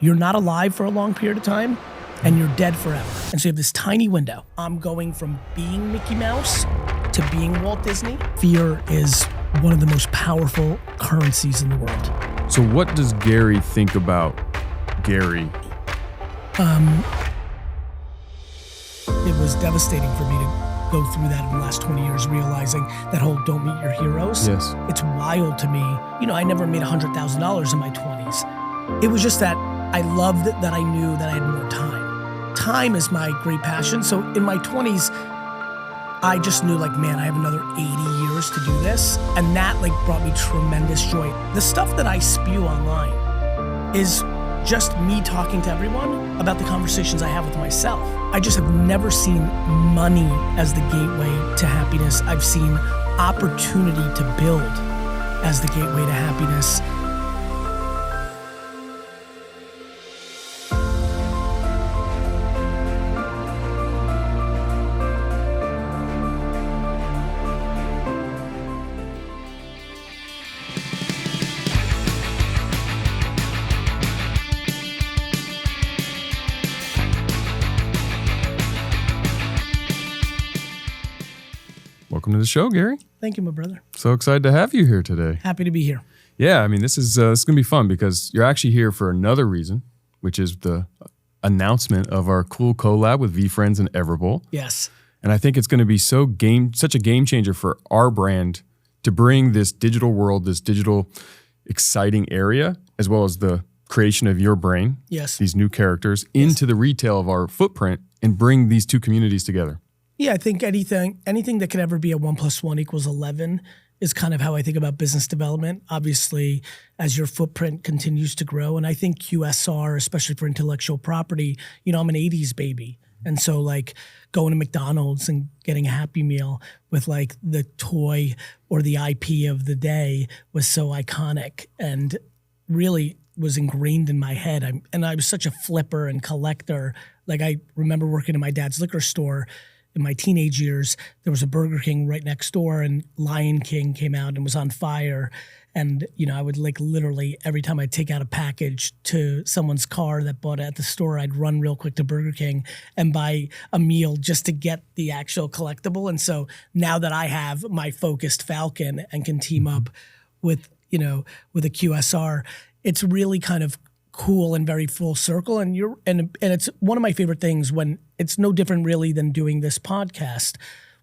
you're not alive for a long period of time and you're dead forever. And so you have this tiny window. I'm going from being Mickey Mouse to being Walt Disney. Fear is one of the most powerful currencies in the world. So what does Gary think about Gary? It was devastating for me to go through that in the last 20 years, realizing that whole don't meet your heroes. Yes. It's wild to me. I never made $100,000 in my 20s. It was just that I loved that I knew that I had more time. Time is my great passion. So in my 20s, I just knew man, I have another 80 years to do this. And that brought me tremendous joy. The stuff that I spew online is just me talking to everyone about the conversations I have with myself. I just have never seen money as the gateway to happiness. I've seen opportunity to build as the gateway to happiness. Welcome to the show, Gary. Thank you, my brother. So excited to have you here today. Happy to be here. Yeah, this is going to be fun because you're actually here for another reason, which is the announcement of our cool collab with VeeFriends and everbowl. Yes. And I think it's going to be such a game changer for our brand to bring this digital world, this digital exciting area, as well as the creation of your brain, yes, these new characters, into the retail of our footprint and bring these two communities together. Yeah, I think anything that could ever be a 1 + 1 = 11 is kind of how I think about business development. Obviously, as your footprint continues to grow, and I think QSR, especially for intellectual property, I'm an 80s baby. And so going to McDonald's and getting a Happy Meal with the toy or the IP of the day was so iconic and really was ingrained in my head. I was such a flipper and collector. I remember working in my dad's liquor store in my teenage years. There was a Burger King right next door, and Lion King came out and was on fire. And, I would literally every time I'd take out a package to someone's car that bought it at the store, I'd run real quick to Burger King and buy a meal just to get the actual collectible. And so now that I have my focused Falcon and can team up with a QSR, it's really kind of cool and very full circle. And it's one of my favorite things when it's no different really than doing this podcast.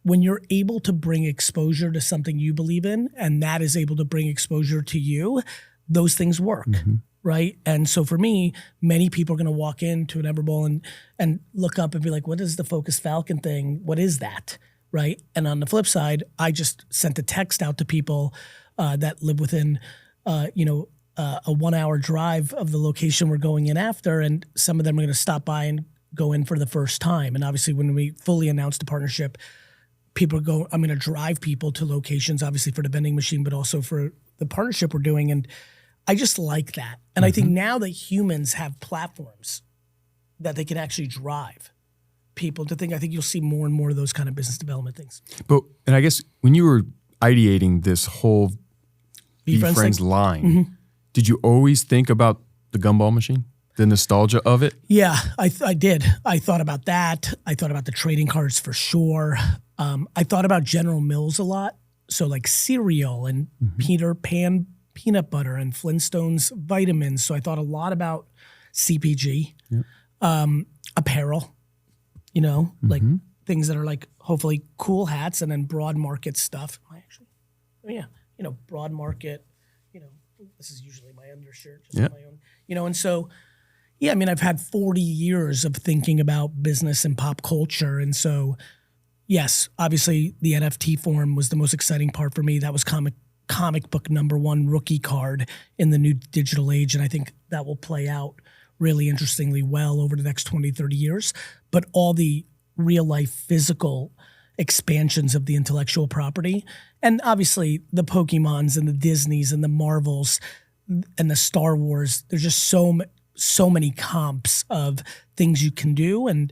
When you're able to bring exposure to something you believe in, and that is able to bring exposure to you, those things work, right? And so for me, many people are going to walk into an everbowl and look up and be like, what is the Focused Falcon thing? What is that, right? And on the flip side, I just sent a text out to people that live within, a 1 hour drive of the location we're going in after, and some of them are going to stop by and go in for the first time. And obviously when we fully announced the partnership, I'm going to drive people to locations, obviously for the vending machine, but also for the partnership we're doing. And I just like that. And I think now that humans have platforms that they can actually drive people to think, I think you'll see more and more of those kind of business development things. And I guess when you were ideating this whole VeeFriends line, did you always think about the gumball machine, the nostalgia of it? Yeah, I did. I thought about that. I thought about the trading cards for sure. I thought about General Mills a lot. So cereal and Peter Pan peanut butter and Flintstones vitamins. So I thought a lot about CPG, apparel, things that are hopefully cool hats, and then broad market stuff. Broad market, this is usually my undershirt, just my own, and so, I've had 40 years of thinking about business and pop culture. And so, yes, obviously the NFT form was the most exciting part for me. That was comic book #1 rookie card in the new digital age. And I think that will play out really interestingly well over the next 20, 30 years. But all the real life physical expansions of the intellectual property, and obviously the Pokemons and the Disneys and the Marvels and the Star Wars, there's just so many comps of things you can do, and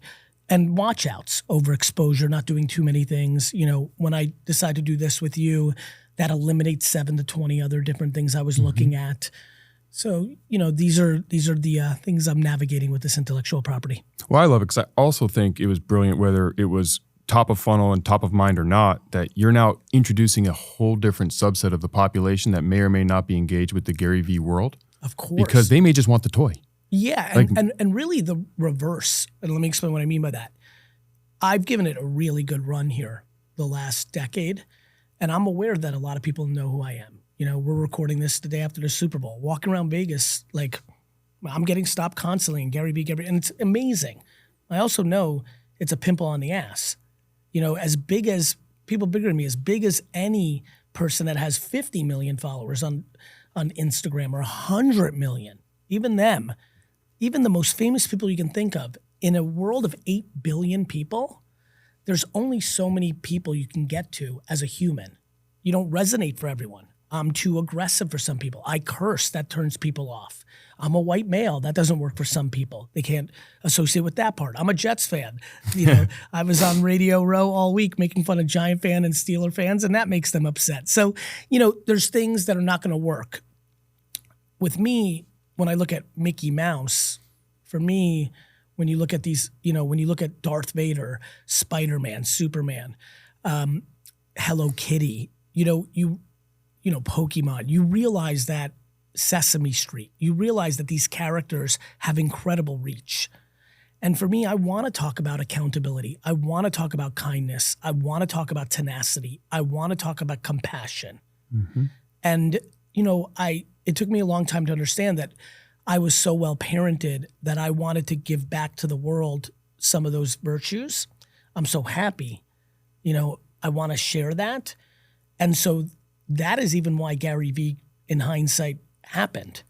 watch outs over exposure, not doing too many things. When I decided to do this with you, that eliminates 7 to 20 other different things I was looking at. So, these are the things I'm navigating with this intellectual property. Well, I love it because I also think it was brilliant, whether it was top of funnel and top of mind or not, that you're now introducing a whole different subset of the population that may or may not be engaged with the Gary Vee world. Of course. Because they may just want the toy. Yeah, and really the reverse. And let me explain what I mean by that. I've given it a really good run here the last decade, and I'm aware that a lot of people know who I am. We're recording this the day after the Super Bowl. Walking around Vegas, like, I'm getting stopped constantly, and Gary Vee, and it's amazing. I also know it's a pimple on the ass. As big as people bigger than me, as big as any person that has 50 million followers on Instagram or 100 million, even them, even the most famous people you can think of, in a world of 8 billion people, there's only so many people you can get to as a human. You don't resonate for everyone. I'm too aggressive for some people. I curse, that turns people off. I'm a white male, that doesn't work for some people. They can't associate with that part. I'm a Jets fan. I was on Radio Row all week making fun of Giant fan and Steeler fans, and that makes them upset. So, there's things that are not going to work. With me, when I look at Mickey Mouse, for me, when you look at these, when you look at Darth Vader, Spider-Man, Superman, Hello Kitty, Pokemon, you realize that Sesame Street, you realize that these characters have incredible reach. And for me, I want to talk about accountability. I want to talk about kindness. I want to talk about tenacity. I want to talk about compassion. Mm-hmm. And, it took me a long time to understand that I was so well parented that I wanted to give back to the world some of those virtues. I'm so happy, I want to share that. And so that is even why Gary Vee, in hindsight, happened.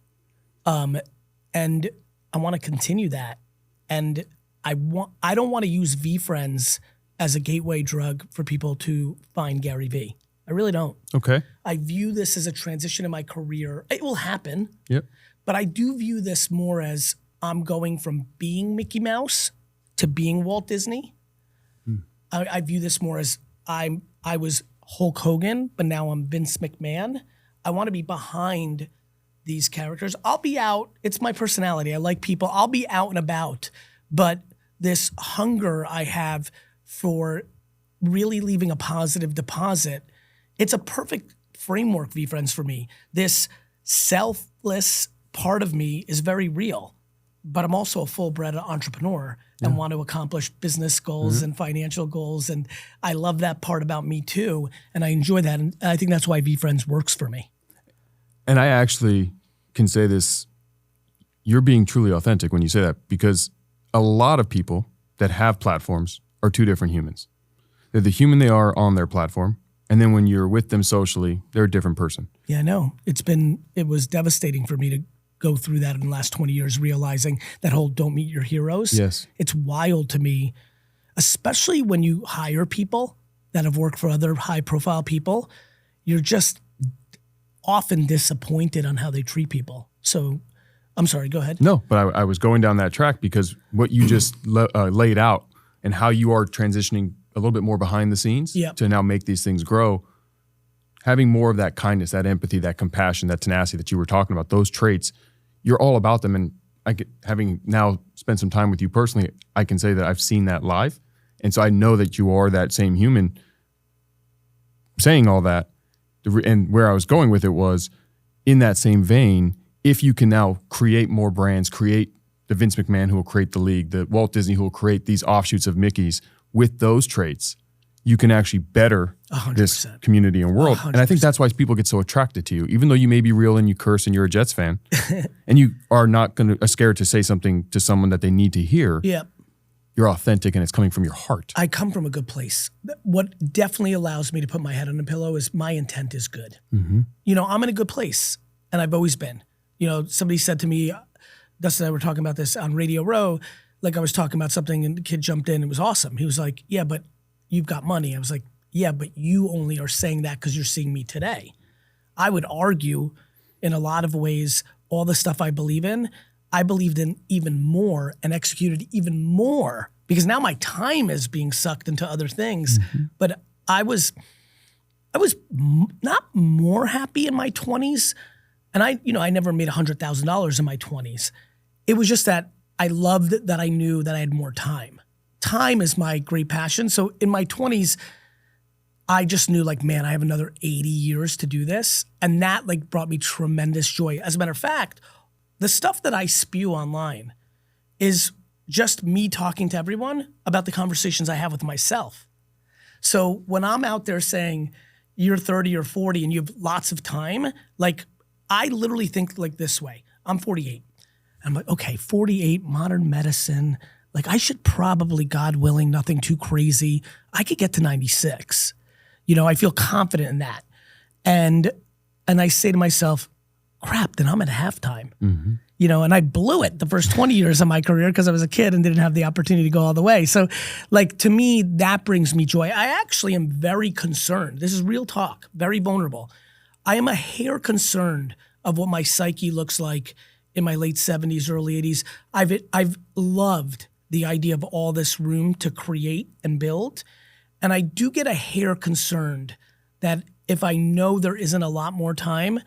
And I want to continue that. And I don't want to use VeeFriends as a gateway drug for people to find Gary Vee. I really don't. Okay. I view this as a transition in my career. It will happen. Yep. But I do view this more as I'm going from being Mickey Mouse to being Walt Disney. I view this more as I was Hulk Hogan, but now I'm Vince McMahon. I want to be behind these characters. I'll be out. It's my personality. I like people. I'll be out and about. But this hunger I have for really leaving a positive deposit, it's a perfect framework, VeeFriends, for me. This selfless part of me is very real, but I'm also a full-bred entrepreneur and want to accomplish business goals and financial goals. And I love that part about me too. And I enjoy that. And I think that's why VeeFriends works for me. And I actually can say this, you're being truly authentic when you say that, because a lot of people that have platforms are two different humans. They're the human they are on their platform. And then when you're with them socially, they're a different person. Yeah, I know. It was devastating for me to go through that in the last 20 years, realizing that whole don't meet your heroes. Yes. It's wild to me, especially when you hire people that have worked for other high profile people. You're just often disappointed on how they treat people. So I'm sorry, go ahead. No, but I was going down that track because what you just laid out and how you are transitioning a little bit more behind the scenes to now make these things grow, having more of that kindness, that empathy, that compassion, that tenacity that you were talking about, those traits, you're all about them. And having now spent some time with you personally, I can say that I've seen that live. And so I know that you are that same human. Saying all that, and where I was going with it was, in that same vein, if you can now create more brands, create the Vince McMahon who will create the league, the Walt Disney who will create these offshoots of Mickey's with those traits, you can actually better 100%. This community and world. 100%. And I think that's why people get so attracted to you, even though you may be real and you curse and you're a Jets fan, and you are not scared to say something to someone that they need to hear. Yeah. You're authentic and it's coming from your heart. I come from a good place. What definitely allows me to put my head on the pillow is my intent is good. Mm-hmm. I'm in a good place, and I've always been. Somebody said to me, Dustin and I were talking about this on Radio Row, like I was talking about something and the kid jumped in. It was awesome. He was like, yeah, but you've got money. I was like, yeah, but you only are saying that because you're seeing me today. I would argue in a lot of ways, all the stuff I believe in, I believed in even more and executed even more because now my time is being sucked into other things. Mm-hmm. But I was not more happy in my 20s, And I never made $100,000 in my 20s. It was just that I loved that I knew that I had more time. Time is my great passion. So in my 20s, I just knew like, man, I have another 80 years to do this. And that like brought me tremendous joy. As a matter of fact, the stuff that I spew online is just me talking to everyone about the conversations I have with myself. So when I'm out there saying you're 30 or 40 and you have lots of time, like I literally think like this way. I'm 48. I'm like, okay, 48, modern medicine. Like I should probably, God willing, nothing too crazy. I could get to 96. I feel confident in that. And I say to myself, crap, then I'm at halftime. Mm-hmm. And I blew it the first 20 years of my career because I was a kid and didn't have the opportunity to go all the way. So like to me, that brings me joy. I actually am very concerned. This is real talk, very vulnerable. I am a hair concerned of what my psyche looks like in my late 70s, early 80s. I've loved the idea of all this room to create and build. And I do get a hair concerned that if I know there isn't a lot more time,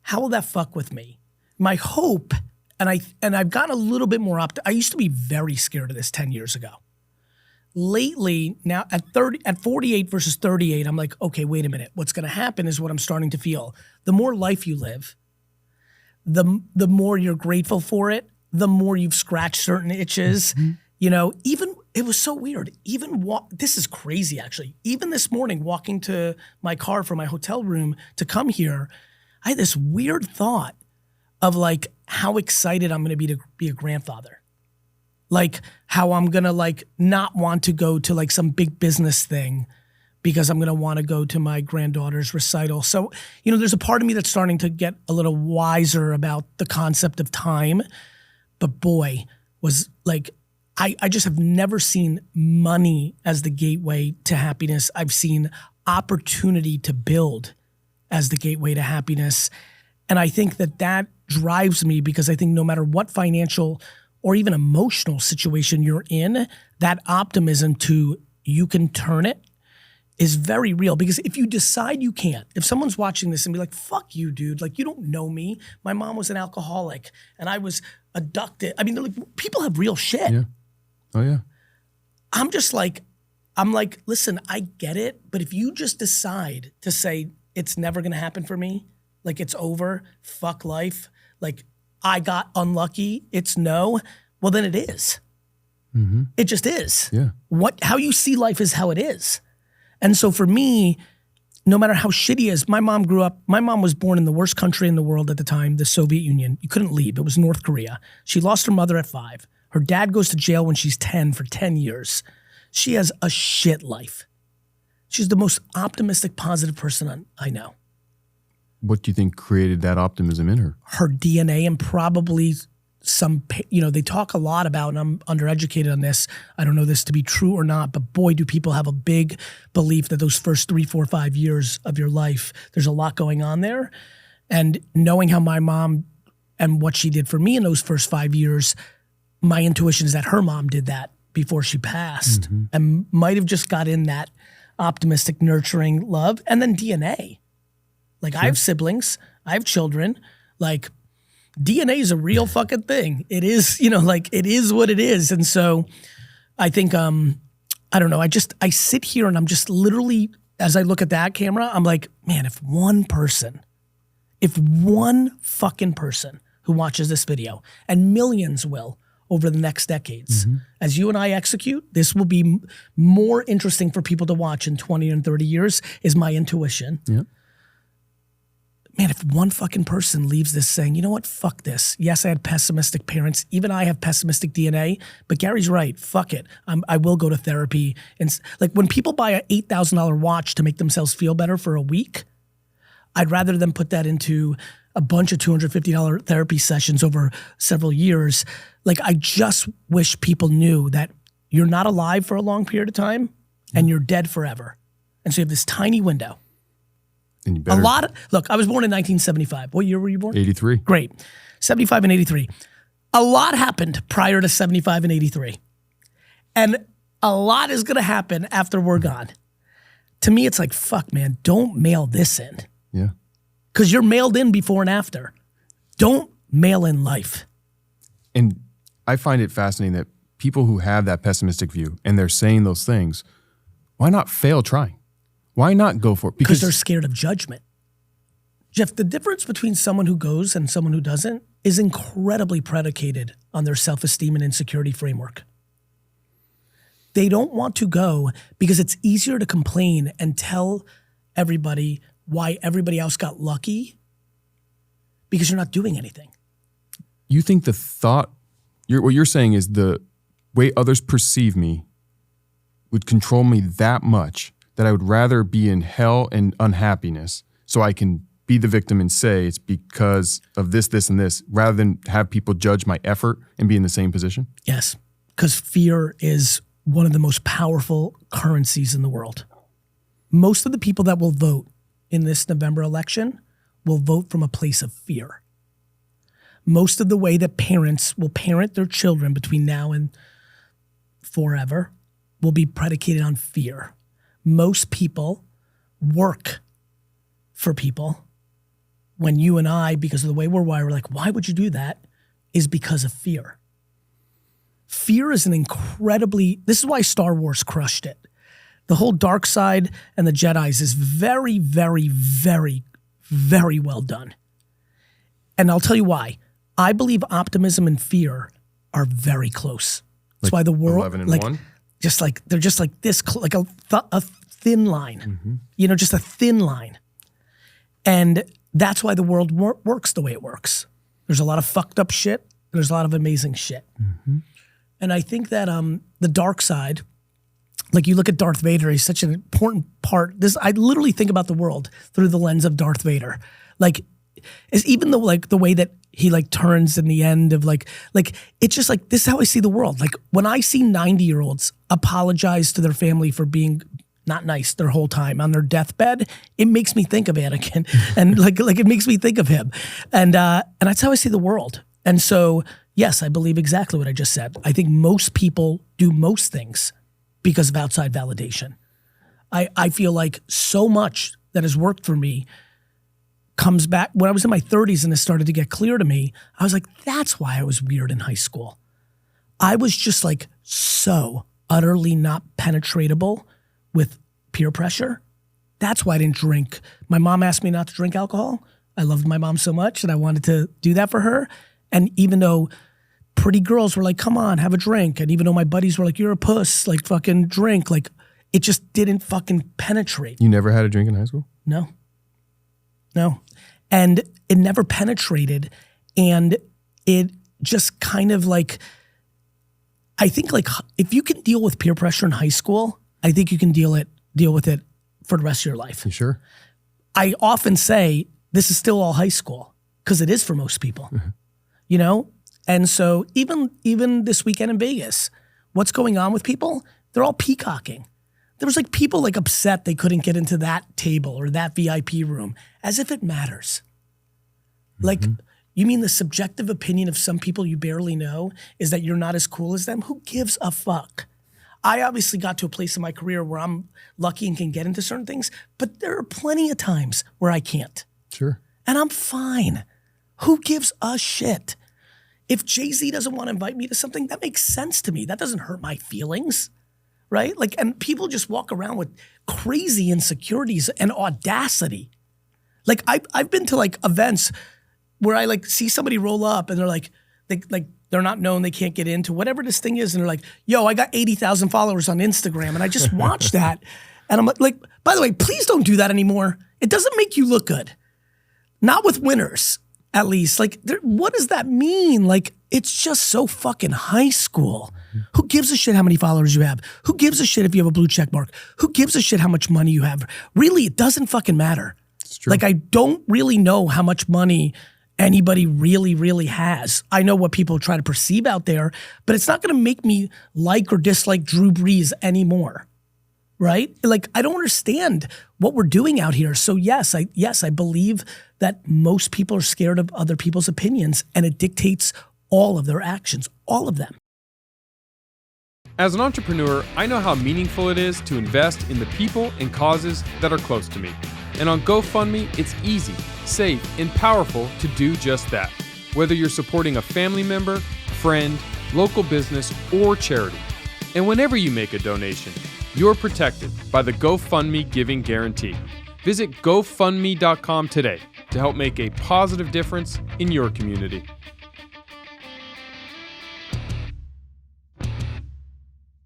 how will that fuck with me? My hope, and I've gotten a little bit more I used to be very scared of this 10 years ago. Lately, now at 48 versus 38, I'm like, okay, wait a minute. What's going to happen is what I'm starting to feel. The more life you live, the more you're grateful for it, the more you've scratched certain itches. Mm-hmm. Even it was so weird. This is crazy, actually. Even this morning, walking to my car from my hotel room to come here, I had this weird thought of like how excited I'm going to be a grandfather. Like how I'm going to like not want to go to like some big business thing because I'm going to want to go to my granddaughter's recital. So, there's a part of me that's starting to get a little wiser about the concept of time. But boy, was like, I just have never seen money as the gateway to happiness. I've seen opportunity to build as the gateway to happiness. And I think that drives me because I think no matter what financial or even emotional situation you're in, that optimism to you can turn it is very real. Because if you decide you can't, if someone's watching this and be like, fuck you, dude, like you don't know me. My mom was an alcoholic and I was abducted. I mean, like, people have real shit. Yeah. Oh, yeah. I'm like, listen, I get it. But if you just decide to say it's never going to happen for me, like it's over, fuck life, like I got unlucky, it's no, well, then it is. Mm-hmm. It just is. Yeah. How you see life is how it is. And so for me, no matter how shitty it is, my mom was born in the worst country in the world at the time, the Soviet Union. You couldn't leave. It was North Korea. She lost her mother at 5. Her dad goes to jail when she's 10 for 10 years. She has a shit life. She's the most optimistic, positive person I know. What do you think created that optimism in her? Her DNA and probably they talk a lot about, and I'm undereducated on this, I don't know this to be true or not, but boy, do people have a big belief that those first 3, 4, 5 years of your life, there's a lot going on there. And knowing how my mom and what she did for me in those first 5 years, my intuition is that her mom did that before she passed, mm-hmm. and might have just got in that optimistic, nurturing love. And then DNA. Like, sure. I have siblings, I have children. Like, DNA is a real fucking thing. It is, it is what it is. And so I think, I don't know, I sit here and I'm just literally, as I look at that camera, I'm like, man, if one fucking person who watches this video, and millions will over the next decades, mm-hmm. as you and I execute, this will be more interesting for people to watch in 20 and 30 years, is my intuition. Yeah. Man, if one fucking person leaves this saying, you know what, fuck this. Yes, I had pessimistic parents. Even I have pessimistic DNA, but Gary's right. Fuck it. I will go to therapy. And like, when people buy an $8,000 watch to make themselves feel better for a week, I'd rather them put that into a bunch of $250 therapy sessions over several years. Like, I just wish people knew that you're not alive for a long period of time and you're dead forever. And so you have this tiny window. And you better, look, I was born in 1975. What year were you born? 83. Great. 75 and 83. A lot happened prior to 75 and 83. And a lot is going to happen after we're gone. To me, it's like, fuck, man, don't mail this in. Yeah. Because you're mailed in before and after. Don't mail in life. And I find it fascinating that people who have that pessimistic view and they're saying those things, why not fail trying? Why not go for it? Because they're scared of judgment. Jeff, the difference between someone who goes and someone who doesn't is incredibly predicated on their self-esteem and insecurity framework. They don't want to go because it's easier to complain and tell everybody why everybody else got lucky because you're not doing anything. You think the thought, what you're saying is the way others perceive me would control me that much that I would rather be in hell and unhappiness so I can be the victim and say it's because of this, this, and this, rather than have people judge my effort and be in the same position? Yes, because fear is one of the most powerful currencies in the world. Most of the people that will vote in this November election will vote from a place of fear. Most of the way that parents will parent their children between now and forever will be predicated on fear. Most people work for people. When you and I, because of the way we're wired, we're like, why would you do that? Is because of fear. Fear is this is why Star Wars crushed it. The whole dark side and the Jedis is very, very, very, very well done. And I'll tell you why. I believe optimism and fear are very close. That's why the world, 11 and 1? They're just like this, like a thin line, just a thin line. And that's why the world works the way it works. There's a lot of fucked up shit. And there's a lot of amazing shit. And I think that the dark side, like you look at Darth Vader, he's such an important part. I literally think about the world through the lens of Darth Vader. Like, even though like the way that he like turns in the end of like it's just like, this is how I see the world. Like when I see 90-year-olds apologize to their family for being not nice their whole time on their deathbed, it makes me think of Anakin and like it makes me think of him. And that's how I see the world. And so, yes, I believe exactly what I just said. I think most people do most things because of outside validation. I feel like so much that has worked for me comes back when I was in my 30s and it started to get clear to me. I was like, that's why I was weird in high school. I was just like so utterly not penetratable with peer pressure. That's why I didn't drink. My mom asked me not to drink alcohol. I loved my mom so much and I wanted to do that for her. And even though pretty girls were like, come on, have a drink. And even though my buddies were like, you're a puss, like fucking drink. Like it just didn't fucking penetrate. You never had a drink in high school? No. And it never penetrated. And it just kind of like, I think like if you can deal with peer pressure in high school, I think you can deal with it for the rest of your life. You sure? I often say this is still all high school because it is for most people, And so even this weekend in Vegas, what's going on with people? They're all peacocking. There was like people like upset they couldn't get into that table or that VIP room as if it matters. Like, you mean the subjective opinion of some people you barely know is that you're not as cool as them? Who gives a fuck? I obviously got to a place in my career where I'm lucky and can get into certain things, but there are plenty of times where I can't. Sure. And I'm fine. Who gives a shit? If Jay-Z doesn't want to invite me to something, that makes sense to me. That doesn't hurt my feelings, right? Like, and people just walk around with crazy insecurities and audacity. Like, I've been to like events where I like see somebody roll up and they're like they're not known, they can't get into whatever this thing is, and they're like, yo, I got 80,000 followers on Instagram, and I just watched that, and I'm like, by the way, please don't do that anymore. It doesn't make you look good. Not with winners, at least. Like, what does that mean? Like, it's just so fucking high school. Who gives a shit how many followers you have? Who gives a shit if you have a blue check mark? Who gives a shit how much money you have? Really, it doesn't fucking matter. It's true. Like, I don't really know how much money anybody really, really has. I know what people try to perceive out there, but it's not going to make me like or dislike Drew Brees anymore, right? Like, I don't understand what we're doing out here. So yes, I believe that most people are scared of other people's opinions, and it dictates all of their actions, all of them. As an entrepreneur, I know how meaningful it is to invest in the people and causes that are close to me. And on GoFundMe, it's easy, safe, and powerful to do just that. whether you're supporting a family member, friend, local business, or charity. And whenever you make a donation, you're protected by the GoFundMe Giving Guarantee. Visit GoFundMe.com today to help make a positive difference in your community.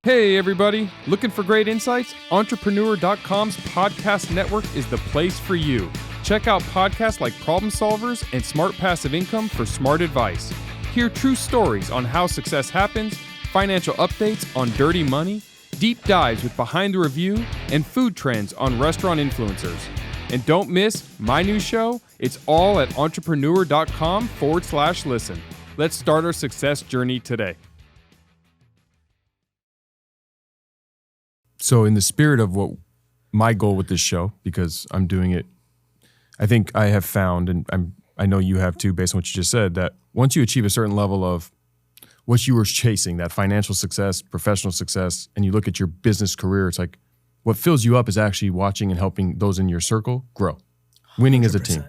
Hey everybody, looking for great insights? Entrepreneur.com's podcast network is the place for you. Check out podcasts like Problem Solvers and Smart Passive Income for smart advice. Hear true stories on how success happens, financial updates on dirty money, deep dives with Behind the Review, and food trends on restaurant influencers. And don't miss my new show. It's all at entrepreneur.com/listen. Let's start our success journey today. So in the spirit of what my goal with this show, because I'm doing it, I think I have found, and I know you have too, based on what you just said, that once you achieve a certain level of what you were chasing, that financial success, professional success, and you look at your business career, it's like what fills you up is actually watching and helping those in your circle grow, winning 100%. As a team.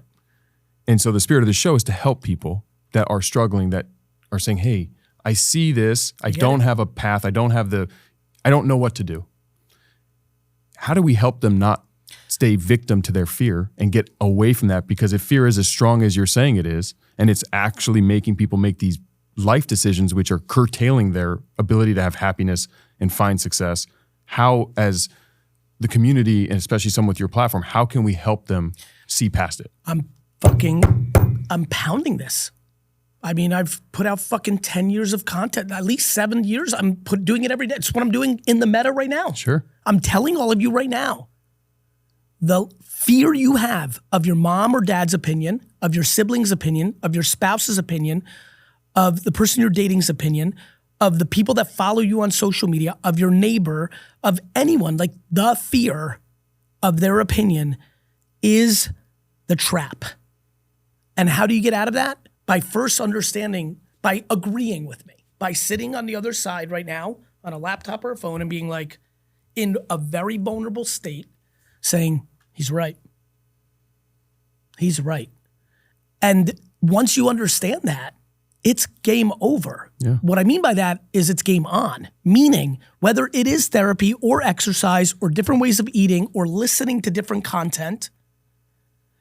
And so the spirit of the show is to help people that are struggling, that are saying, hey, I see this, I don't have a path, I don't know what to do. How do we help them not stay victim to their fear and get away from that? Because if fear is as strong as you're saying it is, and it's actually making people make these life decisions which are curtailing their ability to have happiness and find success, how, as the community, and especially someone with your platform, how can we help them see past it? I'm pounding this. I mean, I've put out fucking 10 years of content, at least 7 years. I'm doing it every day. It's what I'm doing in the meta right now. Sure. I'm telling all of you right now, the fear you have of your mom or dad's opinion, of your sibling's opinion, of your spouse's opinion, of the person you're dating's opinion, of the people that follow you on social media, of your neighbor, of anyone, like the fear of their opinion is the trap. And how do you get out of that? By first understanding, by agreeing with me, by sitting on the other side right now on a laptop or a phone and being like, in a very vulnerable state, saying, he's right. He's right. And once you understand that, it's game over. Yeah. What I mean by that is it's game on, meaning whether it is therapy or exercise or different ways of eating or listening to different content.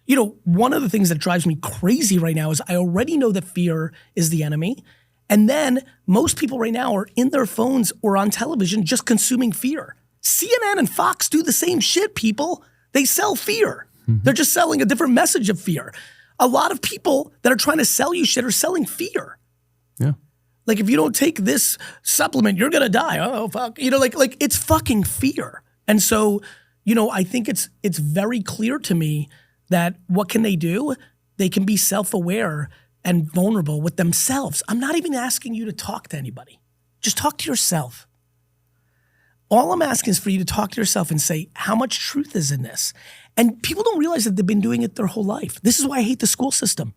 You know, one of the things that drives me crazy right now is I already know that fear is the enemy. And then most people right now are in their phones or on television just consuming fear. CNN and Fox do the same shit, people. They sell fear. Mm-hmm. They're just selling a different message of fear. A lot of people that are trying to sell you shit are selling fear. Yeah. Like, if you don't take this supplement, you're going to die. Oh, fuck. You know, like it's fucking fear. And so, you know, I think it's very clear to me that what can they do? They can be self-aware and vulnerable with themselves. I'm not even asking you to talk to anybody. Just talk to yourself. All I'm asking is for you to talk to yourself and say, how much truth is in this? And people don't realize that they've been doing it their whole life. This is why I hate the school system.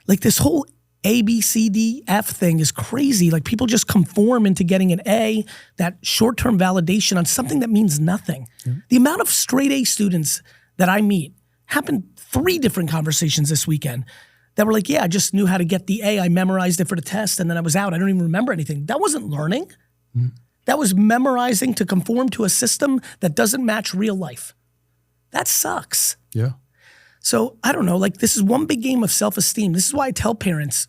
Like, this whole A, B, C, D, F thing is crazy. Like, people just conform into getting an A, that short-term validation on something that means nothing. Mm-hmm. The amount of straight A students that I meet, happened 3 different conversations this weekend that were like, yeah, I just knew how to get the A. I memorized it for the test, and then I was out. I don't even remember anything. That wasn't learning. Mm-hmm. That was memorizing to conform to a system that doesn't match real life. That sucks. Yeah. So I don't know, like, this is one big game of self-esteem. This is why I tell parents,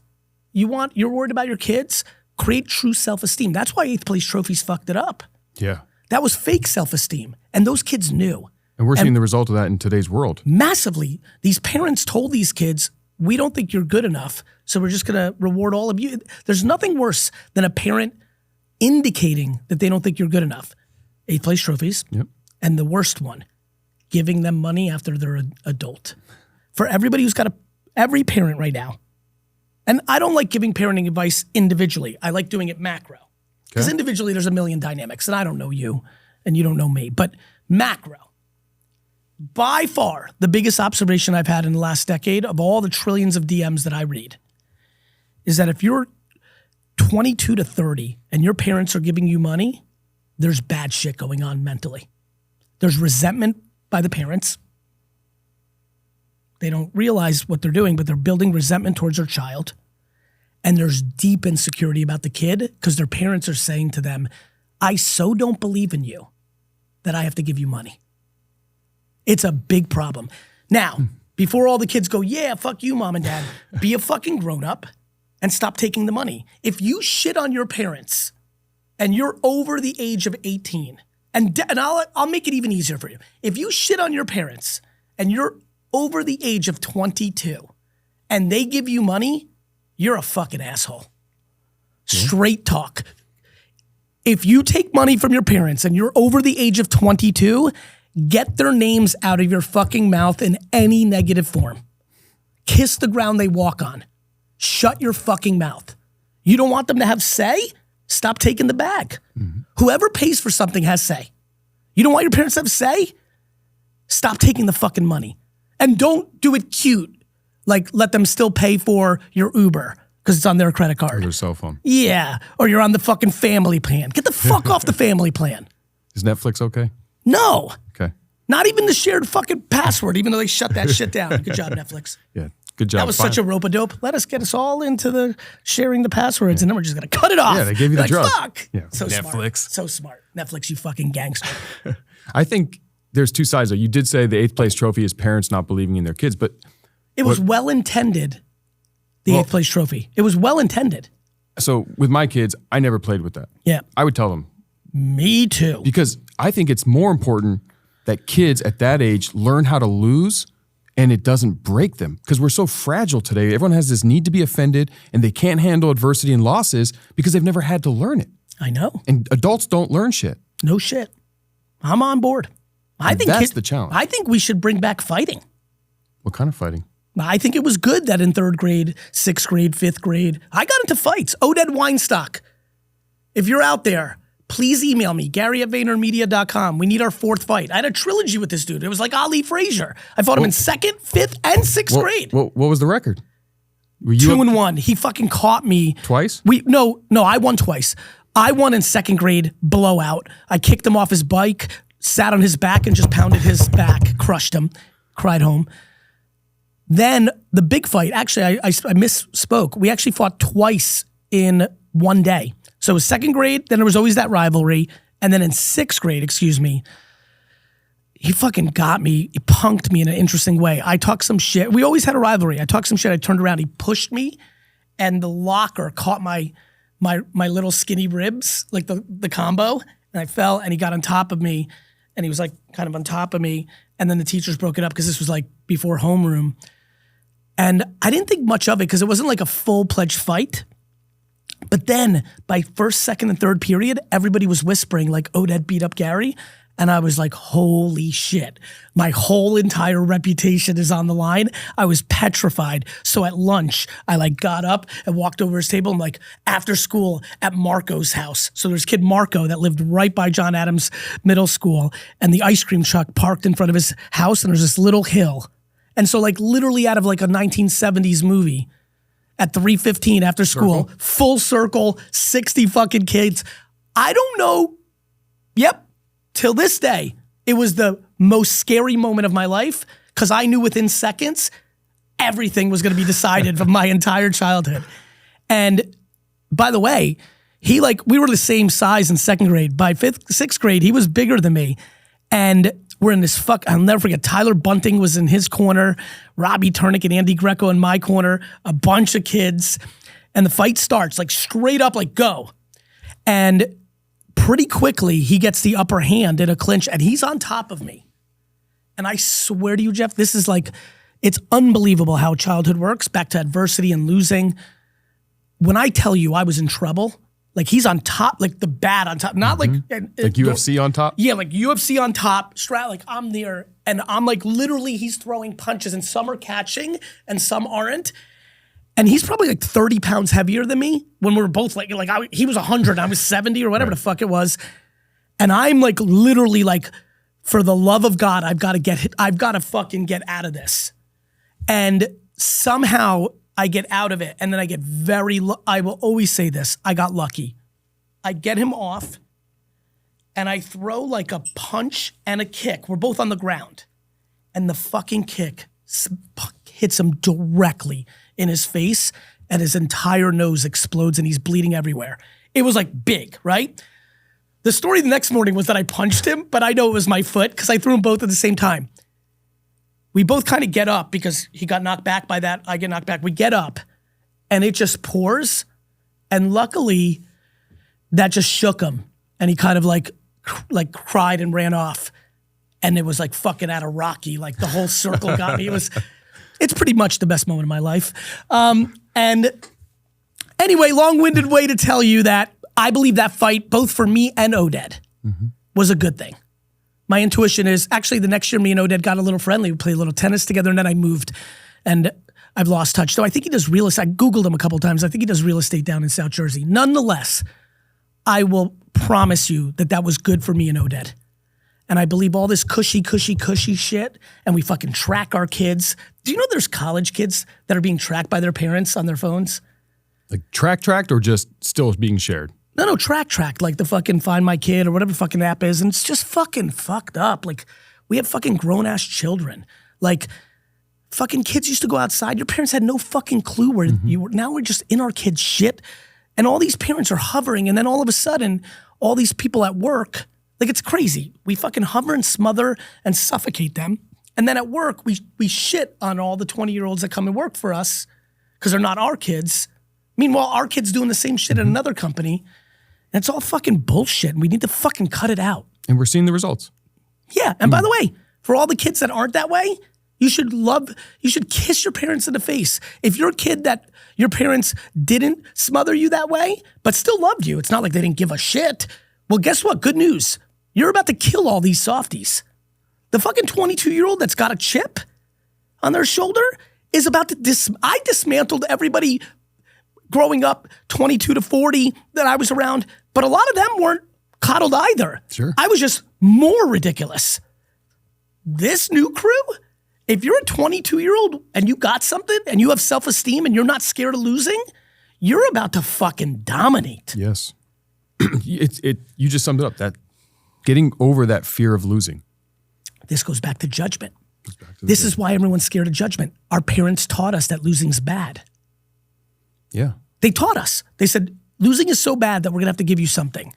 you're worried about your kids, create true self-esteem. That's why 8th place trophies fucked it up. Yeah. That was fake self-esteem. And those kids knew. And we're seeing the result of that in today's world. Massively. These parents told these kids, we don't think you're good enough, so we're just going to reward all of you. There's nothing worse than a parent indicating that they don't think you're good enough. 8th place trophies. Yep. And the worst one, giving them money after they're an adult. For everybody who's got every parent right now. And I don't like giving parenting advice individually. I like doing it macro. Because individually there's a million dynamics, and I don't know you and you don't know me. But macro. By far, the biggest observation I've had in the last decade of all the trillions of DMs that I read is that if you're 22 to 30 and your parents are giving you money, there's bad shit going on mentally. There's resentment by the parents. They don't realize what they're doing, but they're building resentment towards their child. and there's deep insecurity about the kid because their parents are saying to them, I so don't believe in you that I have to give you money. It's a big problem. Now, before all the kids go, yeah, fuck you, mom and dad, be a fucking grown-up and stop taking the money. If you shit on your parents and you're over the age of 18, and I'll make it even easier for you. If you shit on your parents and you're over the age of 22 and they give you money, you're a fucking asshole. Straight talk. If you take money from your parents and you're over the age of 22, get their names out of your fucking mouth in any negative form. Kiss the ground they walk on. Shut your fucking mouth. You don't want them to have say? Stop taking the bag. Mm-hmm. Whoever pays for something has say. You don't want your parents to have say? Stop taking the fucking money. And don't do it cute. Like let them still pay for your Uber because it's on their credit card. Or their cell phone. Yeah. Or you're on the fucking family plan. Get the fuck off the family plan. Is Netflix okay? No. Okay. Not even the shared fucking password, even though they shut that shit down. Good job, Netflix. Yeah. Good job. That was such a rope-a-dope. Let us get us all into the sharing the passwords, and then we're just going to cut it off. Yeah, they gave you the drug. Fuck. Yeah. So Netflix. Smart. So smart. Netflix, you fucking gangster. I think there's two sides, though. You did say the 8th place trophy is parents not believing in their kids, but it was well-intended, the 8th place trophy. It was well-intended. So with my kids, I never played with that. Yeah. I would tell them. Me too. Because I think it's more important that kids at that age learn how to lose and it doesn't break them. Because we're so fragile today. Everyone has this need to be offended and they can't handle adversity and losses because they've never had to learn it. I know. And adults don't learn shit. No shit. I'm on board. I think that's the challenge. I think we should bring back fighting. What kind of fighting? I think it was good that in 3rd grade, 6th grade, 5th grade, I got into fights. Oded Weinstock, if you're out there, please email me, Gary@VaynerMedia.com. We need our 4th fight. I had a trilogy with this dude. It was like Ali Frazier. I fought him in 2nd, 5th, and 6th grade. What was the record? Were you 2-1. He fucking caught me. Twice? No, I won twice. I won in 2nd grade, blowout. I kicked him off his bike, sat on his back and just pounded his back, crushed him, cried home. Then the big fight, actually, I misspoke. We actually fought twice in one day. So it was 2nd grade, then there was always that rivalry. And then in 6th grade, he fucking got me. He punked me in an interesting way. I talked some shit. We always had a rivalry. I talked some shit. I turned around. He pushed me, and the locker caught my little skinny ribs, like the combo. And I fell, and he got on top of me, and he was like kind of on top of me. And then the teachers broke it up because this was like before homeroom. And I didn't think much of it because it wasn't like a full-fledged fight. But then by 1st, 2nd, and 3rd period, everybody was whispering like Oded beat up Gary. And I was like, holy shit. My whole entire reputation is on the line. I was petrified. So at lunch, I like got up and walked over his table. I'm like, after school at Marco's house. So there's kid Marco that lived right by John Adams Middle School. And the ice cream truck parked in front of his house. And there's this little hill. And so like literally out of like a 1970s movie, at 3:15 after school, full circle, 60 fucking kids. I don't know. Yep. Till this day, it was the most scary moment of my life because I knew within seconds everything was going to be decided from my entire childhood. And by the way, we were the same size in 2nd grade. By 6th grade, he was bigger than me. And we're in this I'll never forget, Tyler Bunting was in his corner, Robbie Turnick and Andy Greco in my corner, a bunch of kids. And the fight starts, like straight up, like go. And pretty quickly, he gets the upper hand in a clinch, and he's on top of me. And I swear to you, Jeff, this is like, it's unbelievable how childhood works, back to adversity and losing. When I tell you I was in trouble, like he's on top, like the bat on top, not like UFC on top? Yeah, like UFC on top, like I'm there, and I'm like literally he's throwing punches, and some are catching and some aren't. And he's probably like 30 pounds heavier than me when we were both he was 100, I was 70 or whatever the fuck it was. And I'm like literally like, for the love of God, I've got to fucking get out of this. And somehow I get out of it, and then I get I will always say this, I got lucky. I get him off, and I throw like a punch and a kick. We're both on the ground. And the fucking kick hits him directly in his face, and his entire nose explodes and he's bleeding everywhere. It was like big, right? The story the next morning was that I punched him, but I know it was my foot because I threw them both at the same time. We both kind of get up because he got knocked back by that. I get knocked back. We get up and it just pours. And luckily that just shook him. And he kind of like cried and ran off. And it was like fucking out of Rocky. Like the whole circle got me. It's pretty much the best moment of my life. And anyway, long-winded way to tell you that I believe that fight, both for me and Oded, was a good thing. My intuition is, actually the next year me and Oded got a little friendly. We played a little tennis together and then I moved and I've lost touch. So I think he does real estate. I Googled him a couple of times. I think he does real estate down in South Jersey. Nonetheless, I will promise you that was good for me and Oded. And I believe all this cushy shit, and we fucking track our kids. Do you know there's college kids that are being tracked by their parents on their phones? Like tracked or just still being shared? No, tracked, like the fucking Find My Kid or whatever fucking app is. And it's just fucking fucked up. Like, we have fucking grown-ass children. Like, fucking kids used to go outside. Your parents had no fucking clue where you were. Now we're just in our kids' shit. And all these parents are hovering. And then all of a sudden, all these people at work, like, it's crazy. We fucking hover and smother and suffocate them. And then at work, we shit on all the 20-year-olds that come and work for us because they're not our kids. Meanwhile, our kids doing the same shit at another company. And it's all fucking bullshit. And we need to fucking cut it out. And we're seeing the results. Yeah. And by the way, for all the kids that aren't that way, you should kiss your parents in the face. If you're a kid that your parents didn't smother you that way, but still loved you, it's not like they didn't give a shit. Well, guess what? Good news. You're about to kill all these softies. The fucking 22-year-old that's got a chip on their shoulder is about to I dismantled everybody growing up 22 to 40 that I was around, but a lot of them weren't coddled either. Sure. I was just more ridiculous. This new crew, if you're a 22-year-old and you got something and you have self-esteem and you're not scared of losing, you're about to fucking dominate. Yes. You just summed it up. That getting over that fear of losing. This goes back to judgment. This is why everyone's scared of judgment. Our parents taught us that losing's bad. Yeah. They taught us. They said, losing is so bad that we're going to have to give you something.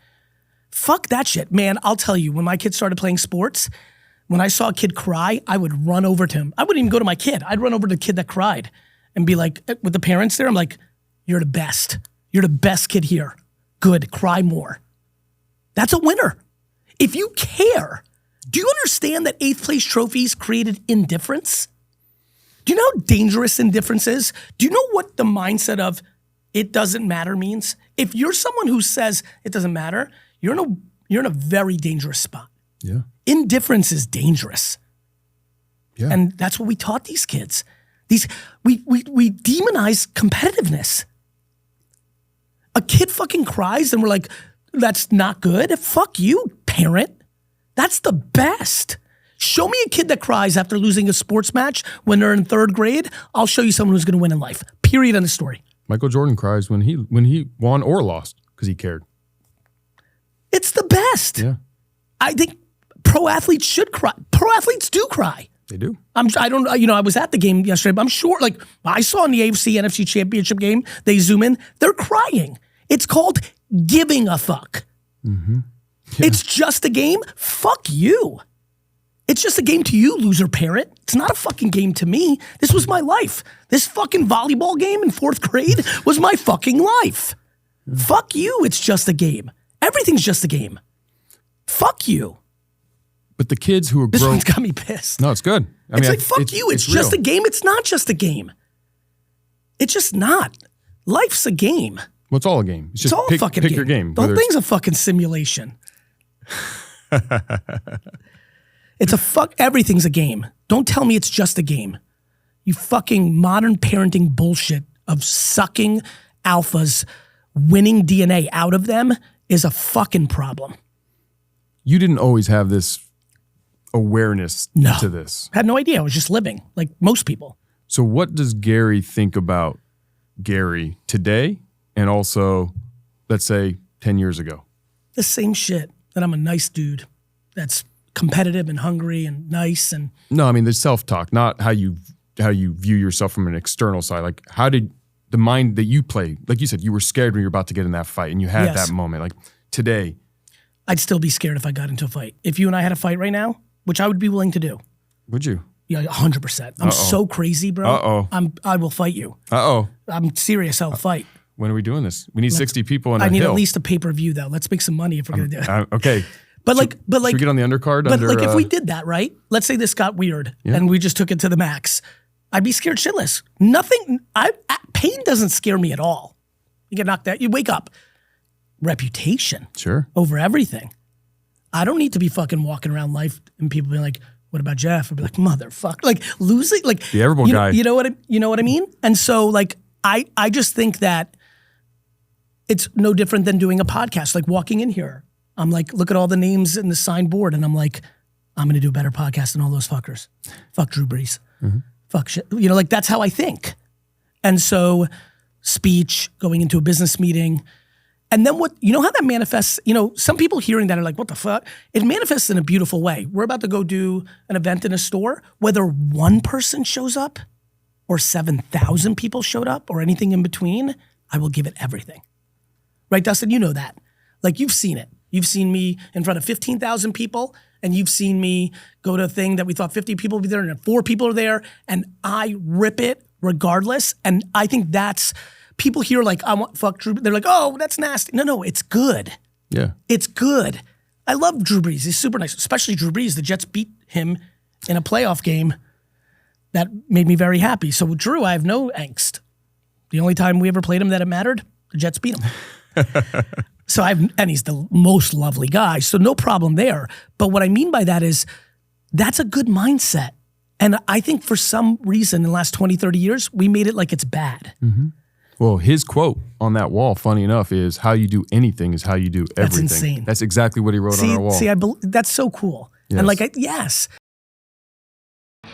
Fuck that shit. Man, I'll tell you, when my kids started playing sports, when I saw a kid cry, I would run over to him. I wouldn't even go to my kid. I'd run over to the kid that cried and be like, with the parents there, I'm like, you're the best. You're the best kid here. Good, cry more. That's a winner. If you care, do you understand that 8th place trophies created indifference? Do you know how dangerous indifference is? Do you know what the mindset of it doesn't matter means? If you're someone who says it doesn't matter, you're in a very dangerous spot. Yeah. Indifference is dangerous. Yeah. And that's what we taught these kids. We demonize competitiveness. A kid fucking cries and we're like, that's not good. Fuck you, parent. That's the best. Show me a kid that cries after losing a sports match when they're in 3rd grade. I'll show you someone who's going to win in life. Period on the story. Michael Jordan cries when he won or lost because he cared. It's the best. Yeah. I think pro athletes should cry. Pro athletes do cry. They do. I was at the game yesterday, but I'm sure, like, I saw in the AFC NFC Championship game, they zoom in, they're crying. It's called giving a fuck. Mm-hmm. Yeah. It's just a game. Fuck you. It's just a game to you, loser parent. It's not a fucking game to me. This was my life. This fucking volleyball game in 4th grade was my fucking life. Fuck you. It's just a game. Everything's just a game. Fuck you. But the kids who are This one's got me pissed. No, it's good. It's like, fuck you. It's just a game. It's not just a game. It's just not. Life's a game. Well, it's all a game. It's just all a fucking pick game. Your game. The whole thing's a fucking simulation. Everything's a game. Don't tell me it's just a game. You fucking modern parenting bullshit of sucking alphas, winning DNA out of them is a fucking problem. You didn't always have this awareness to this. I had no idea. I was just living like most people. So what does Gary think about Gary today and also, let's say, 10 years ago? The same shit, that I'm a nice dude that's competitive and hungry and nice and... No, I mean, the self-talk, not how you view yourself from an external side. Like, how did the mind that you play, like you said, you were scared when you were about to get in that fight and you had Yes. that moment. Like today. I'd still be scared if I got into a fight. If you and I had a fight right now, which I would be willing to do. Would you? Yeah, 100%. I'm so crazy, bro. I will fight you. I'm serious. I'll fight. When are we doing this? We need 60 people on a I need hill. at least a pay-per-view though. Let's make some money if we're going to do it. Okay. But should we get on the undercard? But if we did that, right? Let's say this got weird and we just took it to the max. I'd be scared shitless. Nothing, pain doesn't scare me at all. You get knocked out, you wake up. Reputation. Sure. Over everything. I don't need to be fucking walking around life and people being like, what about Jeff? I'd be like, motherfucker. Like losing, like. The everbowl guy. You know what I mean? And so like, I just think that it's no different than doing a podcast. Like walking in here, I'm like, look at all the names in the signboard and I'm like, I'm going to do a better podcast than all those fuckers. Fuck Drew Brees. Fuck shit. You know, like that's how I think. And so speech, going into a business meeting, and then what, you know how that manifests, you know, some people hearing that are like, what the fuck? It manifests in a beautiful way. We're about to go do an event in a store, whether one person shows up or 7,000 people showed up or anything in between, I will give it everything. Right, Dustin? You know that. Like you've seen it. You've seen me in front of 15,000 people and you've seen me go to a thing that we thought 50 people would be there and 4 people are there and I rip it regardless. And I think that's, people hear like, I want fuck Drew. They're like, oh, that's nasty. No, it's good. Yeah. It's good. I love Drew Brees. He's super nice, especially Drew Brees. The Jets beat him in a playoff game that made me very happy. So with Drew, I have no angst. The only time we ever played him that it mattered, the Jets beat him. So and he's the most lovely guy, so no problem there. But what I mean by that is that's a good mindset. And I think for some reason in the last 20, 30 years, we made it like it's bad. Well, his quote on that wall, funny enough, is how you do anything is how you do everything. That's insane. That's exactly what he wrote on our wall. See, that's so cool. Yes. And like, yes.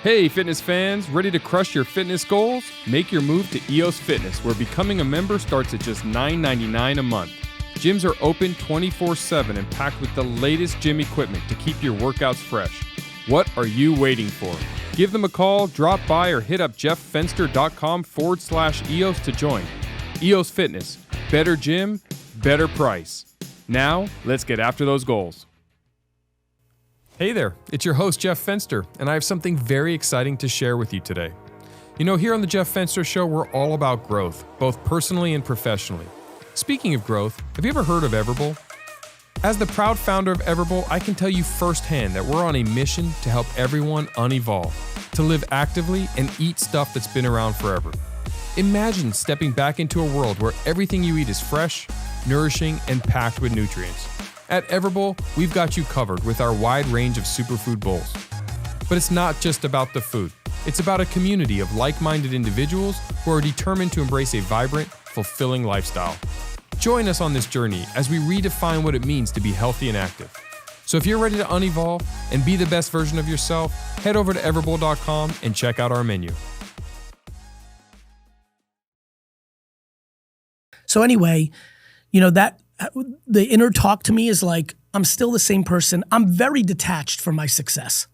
Hey, fitness fans, ready to crush your fitness goals? Make your move to EOS Fitness, where becoming a member starts at just $9.99 a month. Gyms are open 24/7 and packed with the latest gym equipment to keep your workouts fresh. What are you waiting for? Give them a call, drop by, or hit up jefffenster.com/EOS to join. EOS Fitness, better gym, better price. Now, let's get after those goals. Hey there, it's your host, Jeff Fenster, and I have something very exciting to share with you today. You know, here on the Jeff Fenster Show, we're all about growth, both personally and professionally. Speaking of growth, have you ever heard of everbowl? As the proud founder of everbowl, I can tell you firsthand that we're on a mission to help everyone unevolve, to live actively and eat stuff that's been around forever. Imagine stepping back into a world where everything you eat is fresh, nourishing, and packed with nutrients. At everbowl, we've got you covered with our wide range of superfood bowls. But it's not just about the food. It's about a community of like-minded individuals who are determined to embrace a vibrant, fulfilling lifestyle. Join us on this journey as we redefine what it means to be healthy and active. So if you're ready to unevolve and be the best version of yourself, head over to everbowl.com and check out our menu. So anyway, you know, that the inner talk to me is like, I'm still the same person. I'm very detached from my success.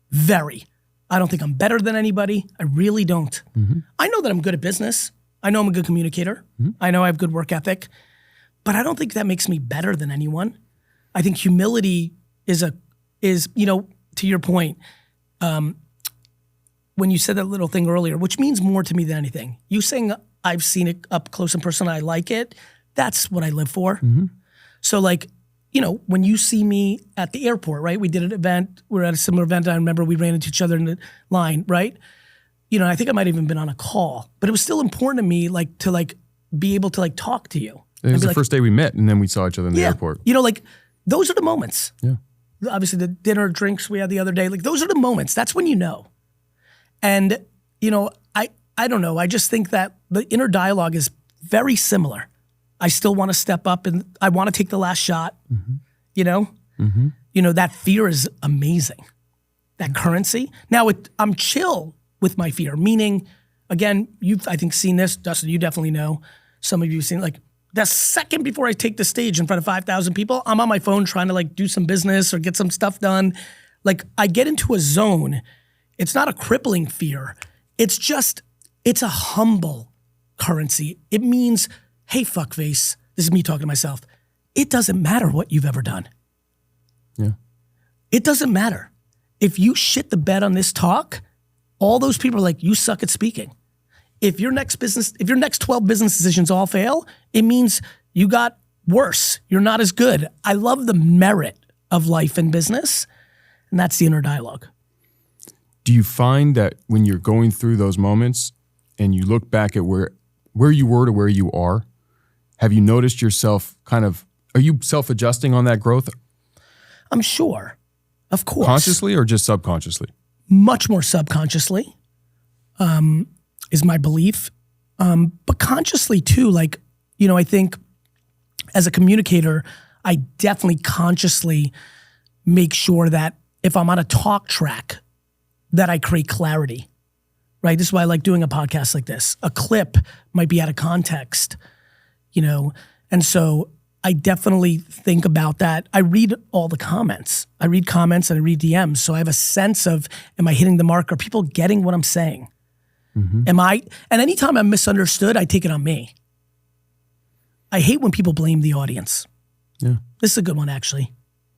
Very. I don't think I'm better than anybody. I really don't. I know that I'm good at business. I know I'm a good communicator. I know I have good work ethic, but I don't think that makes me better than anyone. I think humility is, you know, to your point, when you said that little thing earlier, which means more to me than anything. You saying I've seen it up close and personal, I like it, that's what I live for. So like, you know, when you see me at the airport, right? We did an event, we were at a similar event, I remember we ran into each other in the line, right? You know, I think I might have even been on a call, but it was still important to me, like, to like be able to like talk to you. It was the like, first day we met and then we saw each other in the airport. You know, like those are the moments. Yeah. Obviously the dinner drinks we had the other day, like those are the moments. That's when you know. And, you know, I don't know. I just think that the inner dialogue is very similar. I still want to step up and I want to take the last shot, you know? You know, that fear is amazing. That currency. Now I'm chill with my fear, meaning, again, you've, I think, seen this. Dustin, you definitely know. Some of you have seen, like, the second before I take the stage in front of 5,000 people, I'm on my phone trying to, like, do some business or get some stuff done. Like, I get into a zone. It's not a crippling fear. It's just, it's a humble currency. It means, hey, fuckface, this is me talking to myself. It doesn't matter what you've ever done. Yeah. It doesn't matter. If you shit the bed on this talk, all those people are like, you suck at speaking. If your next 12 business decisions all fail, it means you got worse. You're not as good. I love the merit of life and business, and that's the inner dialogue. Do you find that when you're going through those moments and you look back at where you were to where you are, have you noticed yourself are you self-adjusting on that growth? I'm sure. Of course. Consciously or just subconsciously? Much more subconsciously, is my belief. But consciously too, I think as a communicator, I definitely consciously make sure that if I'm on a talk track, that I create clarity, right? This is why I like doing a podcast like this. A clip might be out of context, and so I definitely think about that. I read all the comments. I read comments and I read DMs. So I have a sense of, am I hitting the mark? Are people getting what I'm saying? Mm-hmm. And anytime I'm misunderstood, I take it on me. I hate when people blame the audience. Yeah. This is a good one actually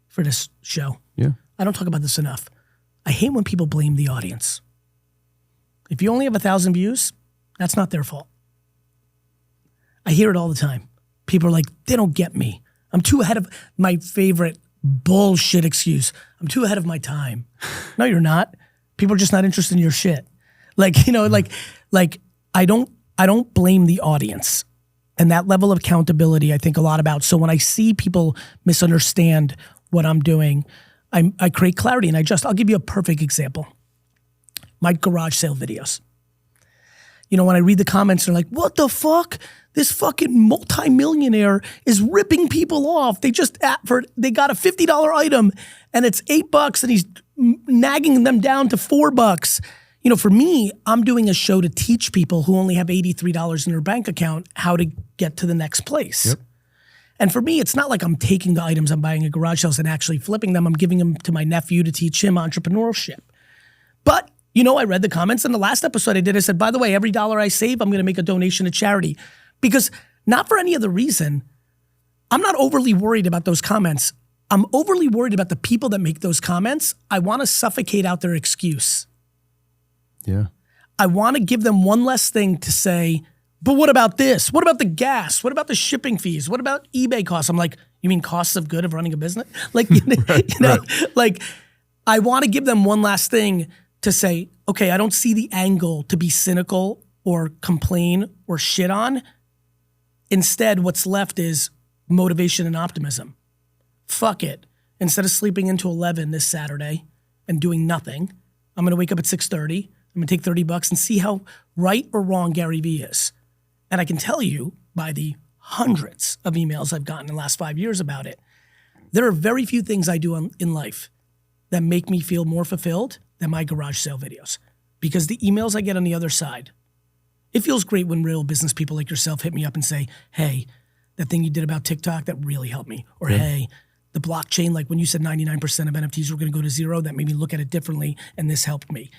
for this show. Yeah. I don't talk about this enough. I hate when people blame the audience. If you only have 1,000 views, that's not their fault. I hear it all the time. People are like, they don't get me. I'm too ahead of my favorite bullshit excuse. I'm too ahead of my time. No, you're not. People are just not interested in your shit. I don't blame the audience. And that level of accountability, I think a lot about. So when I see people misunderstand what I'm doing, I create clarity and I'll give you a perfect example. My garage sale videos. When I read the comments, they're like, what the fuck? This fucking multimillionaire is ripping people off. They got a $50 item and it's $8 and he's nagging them down to $4. For me, I'm doing a show to teach people who only have $83 in their bank account how to get to the next place. Yep. And for me, it's not like I'm taking the items I'm buying at garage sales and actually flipping them. I'm giving them to my nephew to teach him entrepreneurship. But I read the comments in the last episode I did. I said, by the way, every dollar I save, I'm going to make a donation to charity. Because not for any other reason, I'm not overly worried about those comments. I'm overly worried about the people that make those comments. I want to suffocate out their excuse. Yeah. I want to give them one less thing to say, but what about this? What about the gas? What about the shipping fees? What about eBay costs? I'm like, you mean costs of good of running a business? I want to give them one last thing to say, okay, I don't see the angle to be cynical or complain or shit on. Instead, what's left is motivation and optimism. Fuck it. Instead of sleeping into 11 this Saturday and doing nothing, I'm going to wake up at 6:30. I'm going to take $30 and see how right or wrong Gary Vee is. And I can tell you by the hundreds of emails I've gotten in the last 5 years about it, there are very few things I do in life that make me feel more fulfilled than my garage sale videos. Because the emails I get on the other side, it feels great when real business people like yourself hit me up and say, hey, that thing you did about TikTok, that really helped me. Or hey, the blockchain, like when you said 99% of NFTs were going to go to zero, that made me look at it differently and this helped me.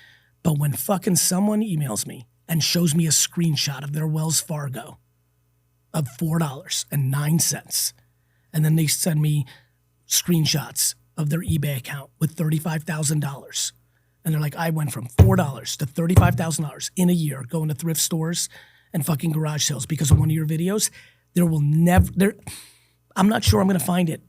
But when fucking someone emails me and shows me a screenshot of their Wells Fargo of $4.09, and then they send me screenshots of their eBay account with $35,000, and they're like, I went from $4 to $35,000 in a year going to thrift stores and fucking garage sales because of one of your videos, I'm not sure I'm going to find it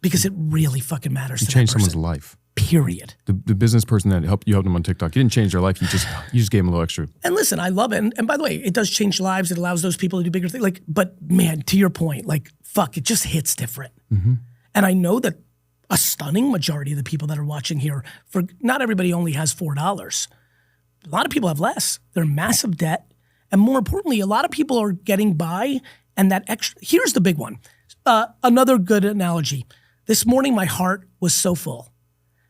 because it really fucking matters to that person. You changed someone's life. Period. The business person that helped them on TikTok, you didn't change their life. You just gave them a little extra. And listen, I love it. And by the way, it does change lives. It allows those people to do bigger things. But man, to your point, fuck, it just hits different. Mm-hmm. And I know that a stunning majority of the people that are watching here, for not everybody only has $4. A lot of people have less. They're in massive debt. And more importantly, a lot of people are getting by and that extra. Here's the big one. Another good analogy. This morning, my heart was so full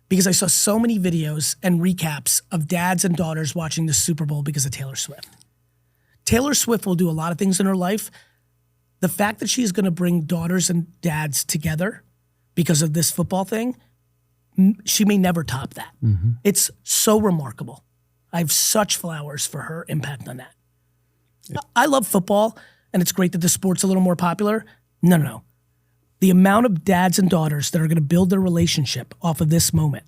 because I saw so many videos and recaps of dads and daughters watching the Super Bowl because of Taylor Swift. Taylor Swift will do a lot of things in her life. The fact that she's going to bring daughters and dads together because of this football thing, she may never top that. Mm-hmm. It's so remarkable. I have such flowers for her impact on that. I love football, and it's great that the sport's a little more popular. No. The amount of dads and daughters that are going to build their relationship off of this moment.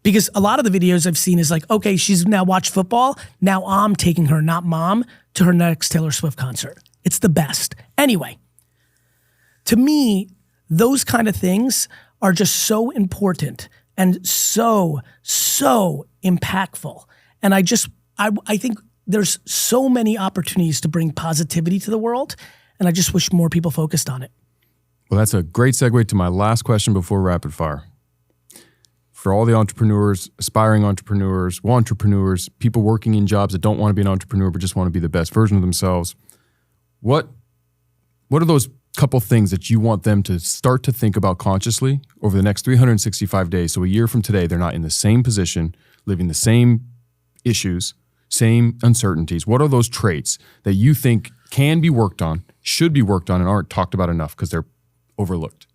Because a lot of the videos I've seen is like, okay, she's now watched football. Now I'm taking her, not mom, to her next Taylor Swift concert. It's the best. Anyway, to me, those kind of things are just so important and so impactful. And I think there's so many opportunities to bring positivity to the world, and I just wish more people focused on it. Well, that's a great segue to my last question before rapid fire. For all the entrepreneurs, aspiring entrepreneurs, entrepreneurs, people working in jobs that don't want to be an entrepreneur but just want to be the best version of themselves, what are those couple things that you want them to start to think about consciously over the next 365 days? So a year from today, they're not in the same position, living the same issues, same uncertainties. What are those traits that you think can be worked on, should be worked on, and aren't talked about enough because they're overlooked?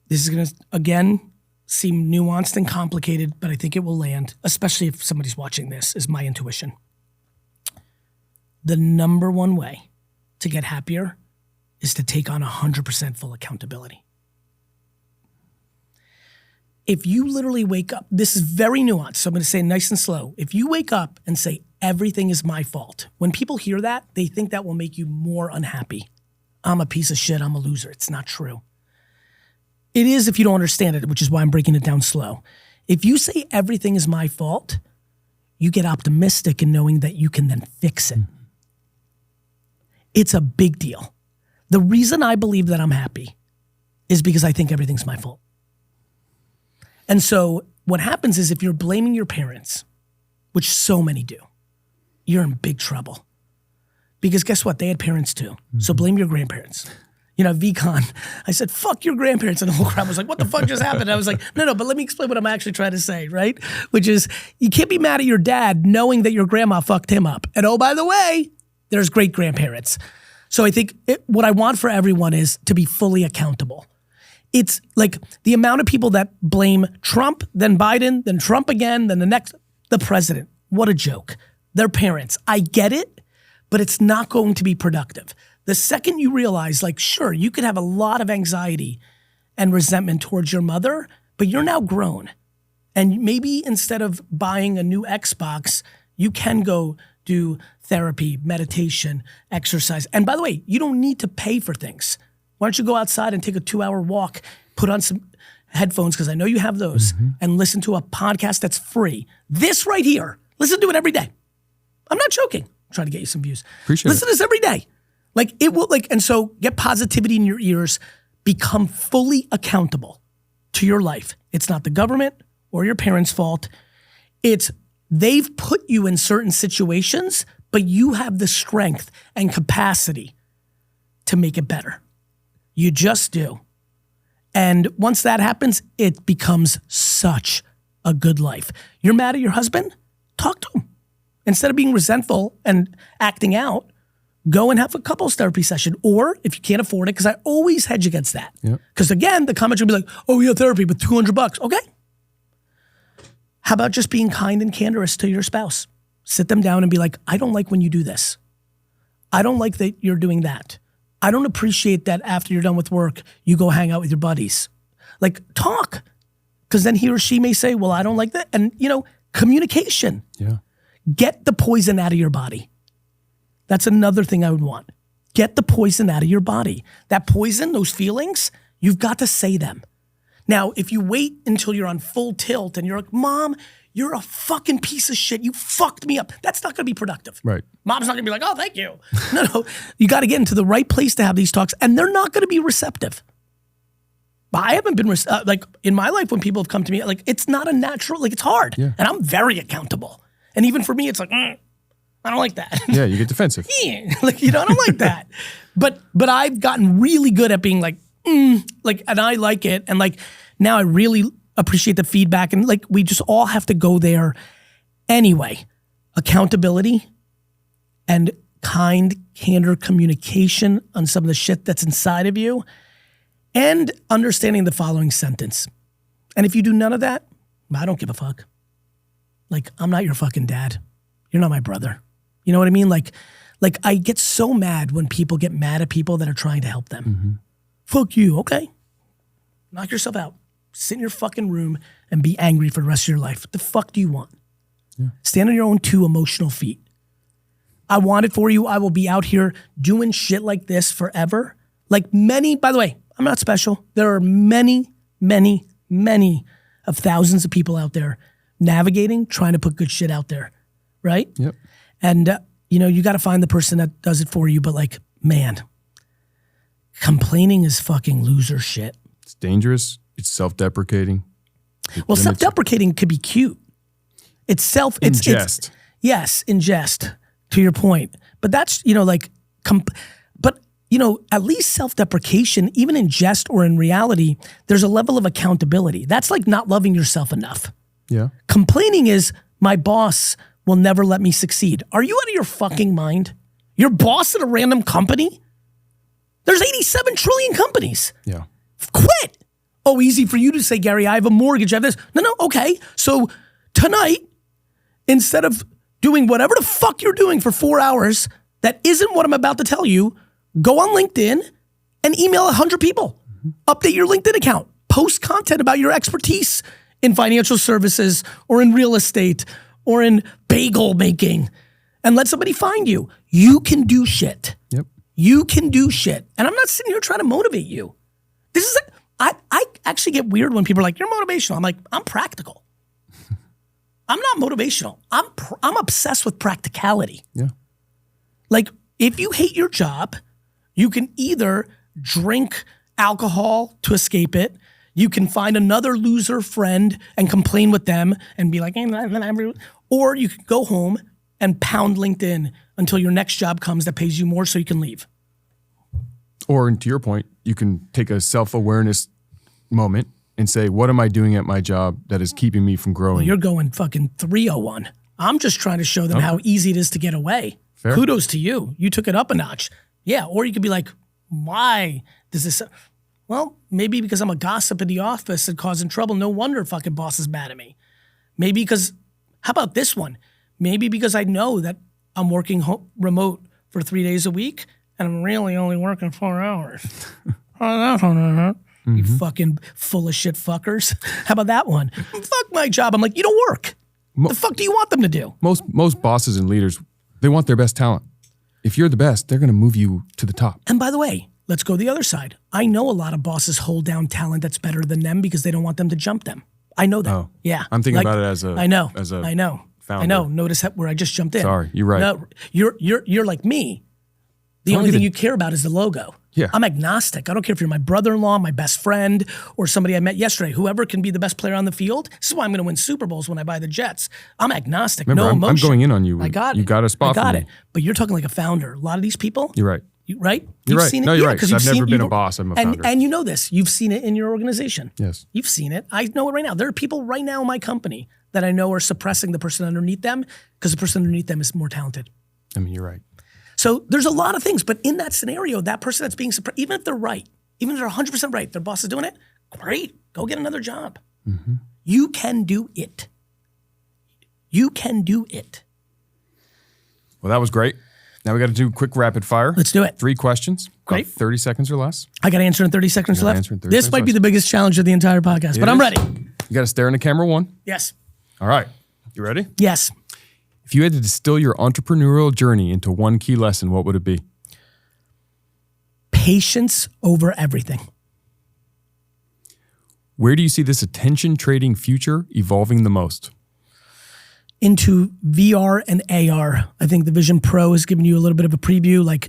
This is going to, again, seem nuanced and complicated, but I think it will land, especially if somebody's watching this, is my intuition. The number one way to get happier is to take on 100% full accountability. If you literally wake up, this is very nuanced, so I'm going to say it nice and slow. If you wake up and say, everything is my fault, when people hear that, they think that will make you more unhappy. I'm a piece of shit, I'm a loser. It's not true. It is if you don't understand it, which is why I'm breaking it down slow. If you say everything is my fault, you get optimistic in knowing that you can then fix it. It's a big deal. The reason I believe that I'm happy is because I think everything's my fault. And so what happens is if you're blaming your parents, which so many do, you're in big trouble. Because guess what? They had parents too. So blame your grandparents. You know, VCon, I said, fuck your grandparents. And the whole crowd was like, what the fuck just happened? And I was like, no, but let me explain what I'm actually trying to say, right? Which is, you can't be mad at your dad knowing that your grandma fucked him up. And oh, by the way, there's great grandparents. So I think what I want for everyone is to be fully accountable. It's like the amount of people that blame Trump, then Biden, then Trump again, then the president. What a joke. Their parents. I get it, but it's not going to be productive. The second you realize, like, sure, you could have a lot of anxiety and resentment towards your mother, but you're now grown. And maybe instead of buying a new Xbox, you can go do therapy, meditation, exercise. And by the way, you don't need to pay for things. Why don't you go outside and take a 2-hour walk, put on some headphones, because I know you have those, and listen to a podcast that's free. This right here, listen to it every day. I'm not joking. I'm trying to get you some views. Listen to this every day. Like it will, and so get positivity in your ears, become fully accountable to your life. It's not the government or your parents' fault. It's they've put you in certain situations, but you have the strength and capacity to make it better. You just do. And once that happens, it becomes such a good life. You're mad at your husband? Talk to him. Instead of being resentful and acting out, go and have a couples therapy session. Or if you can't afford it, because I always hedge against that. Because again, the comments will be like, oh, yeah, therapy, but $200. Okay. How about just being kind and candorous to your spouse? Sit them down and be like, I don't like when you do this. I don't like that you're doing that. I don't appreciate that after you're done with work, you go hang out with your buddies. Like, talk. Because then he or she may say, well, I don't like that. And, communication. Yeah. Get the poison out of your body. That's another thing I would want. Get the poison out of your body. That poison, those feelings, you've got to say them. Now, if you wait until you're on full tilt and you're like, Mom, you're a fucking piece of shit. You fucked me up. That's not going to be productive. Right. Mom's not going to be like, oh, thank you. No. You got to get into the right place to have these talks, and they're not going to be receptive. I haven't been, like, in my life when people have come to me, like, it's not a natural, like, it's hard. Yeah. And I'm very accountable. And even for me, it's like, I don't like that. Yeah, you get defensive. Like, I don't like that. But I've gotten really good at being like, like, and I like it. And like, now I really appreciate the feedback. And like, we just all have to go there anyway. Accountability and kind, candor communication on some of the shit that's inside of you, and understanding the following sentence. And if you do none of that, I don't give a fuck. Like, I'm not your fucking dad. You're not my brother. You know what I mean? Like Like, I get so mad when people get mad at people that are trying to help them. Fuck you, okay? Knock yourself out. Sit in your fucking room and be angry for the rest of your life. What the fuck do you want? Stand on your own two emotional feet. I want it for you. I will be out here doing shit like this forever. Like many, by the way, I'm not special. There are many, many, many of thousands of people out there navigating, trying to put good shit out there, right? Yep. And, you got to find the person that does it for you. But like, man, complaining is fucking loser shit. It's dangerous. It's self-deprecating. Well, self-deprecating could be cute. It's in jest. Yes, in jest, to your point. But that's, at least self-deprecation, even in jest or in reality, there's a level of accountability. That's like not loving yourself enough. Yeah. Complaining is, my boss will never let me succeed. Are you out of your fucking mind? Your boss at a random company? There's 87 trillion companies. Yeah. Quit. Oh, easy for you to say, Gary, I have a mortgage, I have this. No, okay. So tonight, instead of doing whatever the fuck you're doing for 4 hours that isn't what I'm about to tell you, go on LinkedIn and email 100 people. Update your LinkedIn account. Post content about your expertise in financial services or in real estate or in bagel making, and let somebody find you. You can do shit. Yep. You can do shit. And I'm not sitting here trying to motivate you. This is I actually get weird when people are like, you're motivational. I'm like, I'm practical. I'm not motivational. I'm obsessed with practicality. Yeah. Like, if you hate your job, you can either drink alcohol to escape it. You can find another loser friend and complain with them and be like, or you can go home and pound LinkedIn until your next job comes that pays you more so you can leave. Or, to your point, you can take a self-awareness moment and say, what am I doing at my job that is keeping me from growing? Well, you're going fucking 301. I'm just trying to show them how easy it is to get away. Fair. Kudos to you. You took it up a notch. Yeah, or you could be like, why does this... Well, maybe because I'm a gossip in the office and causing trouble. No wonder fucking boss is mad at me. Maybe because... How about this one? Maybe because I know that I'm working remote for 3 days a week and I'm really only working 4 hours. You fucking full of shit fuckers. How about that one? Fuck my job. I'm like, you don't work. The fuck do you want them to do? Most bosses and leaders, they want their best talent. If you're the best, they're going to move you to the top. And by the way, let's go the other side. I know a lot of bosses hold down talent that's better than them because they don't want them to jump them. I know that. Oh, yeah. I'm thinking about it as a I know. founder. I know. Notice where I just jumped in. Sorry, you're right. No, you're like me. The only thing you care about is the logo. Yeah. I'm agnostic. I don't care if you're my brother-in-law, my best friend, or somebody I met yesterday. Whoever can be the best player on the field. This is why I'm going to win Super Bowls when I buy the Jets. I'm agnostic. Remember, no emotion. I'm going in on you. I got it. You got a spot for me. I got it. But you're talking like a founder. A lot of these people. You're right. Right? You're right. Seen it? No, you're yeah, right. Because I've never been a boss. I'm a founder. And you know this. You've seen it in your organization. Yes. You've seen it. I know it right now. There are people right now in my company that I know are suppressing the person underneath them because the person underneath them is more talented. I mean, you're right. So there's a lot of things. But in that scenario, that person that's being suppressed, even if they're right, even if they're 100% right, their boss is doing it, great. Go get another job. Mm-hmm. You can do it. You can do it. Well, that was great. Now we got to do quick rapid fire. Let's do it. 3 questions. Great. 30 seconds or less. I got to answer in 30 seconds left. This might be less. the biggest challenge of the entire podcast, but I'm ready. You got to stare in the camera one. Yes. All right. You ready? Yes. If you had to distill your entrepreneurial journey into one key lesson, what would it be? Patience over everything. Where do you see this attention trading future evolving the most? Into VR and AR. I think the Vision Pro has given you a little bit of a preview.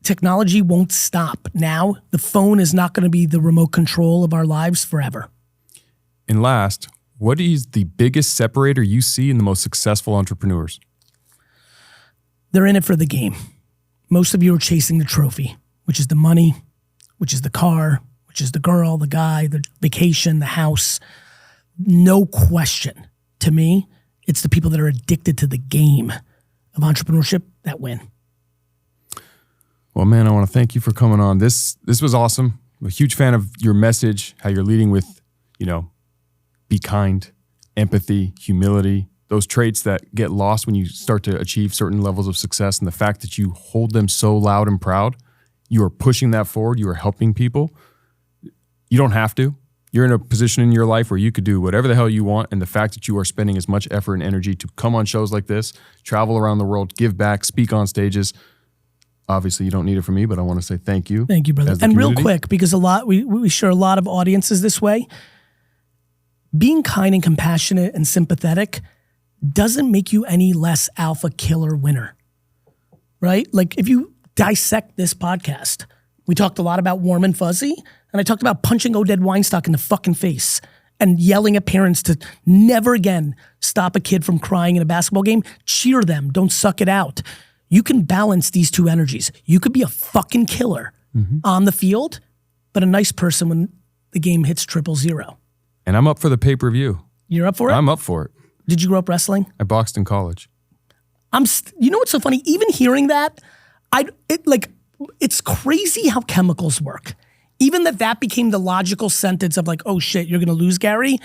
Technology won't stop. Now, the phone is not going to be the remote control of our lives forever. And last, what is the biggest separator you see in the most successful entrepreneurs? They're in it for the game. Most of you are chasing the trophy, which is the money, which is the car, which is the girl, the guy, the vacation, the house. No question. To me, it's the people that are addicted to the game of entrepreneurship that win. Well, man, I want to thank you for coming on. This was awesome. I'm a huge fan of your message, how you're leading with, be kind, empathy, humility. those traits that get lost when you start to achieve certain levels of success, and the fact that you hold them so loud and proud, you are pushing that forward, you are helping people. You don't have to. You're in a position in your life where you could do whatever the hell you want, and the fact that you are spending as much effort and energy to come on shows like this, travel around the world, give back, speak on stages. Obviously, you don't need it from me, but I want to say thank you. Thank you, brother. And real quick, because we share a lot of audiences this way, being kind and compassionate and sympathetic doesn't make you any less alpha killer winner, right? Like if you dissect this podcast, we talked a lot about warm and fuzzy, and I talked about punching Oded Weinstock in the fucking face and yelling at parents to never again stop a kid from crying in a basketball game. Cheer them. Don't suck it out. You can balance these two energies. You could be a fucking killer on the field, but a nice person when the game hits 0-0. And I'm up for the pay-per-view. You're up for it? I'm up for it. Did you grow up wrestling? I boxed in college. You know what's so funny? Even hearing that, it's crazy how chemicals work. Even that became the logical sentence of like, oh shit, you're gonna lose, Gary.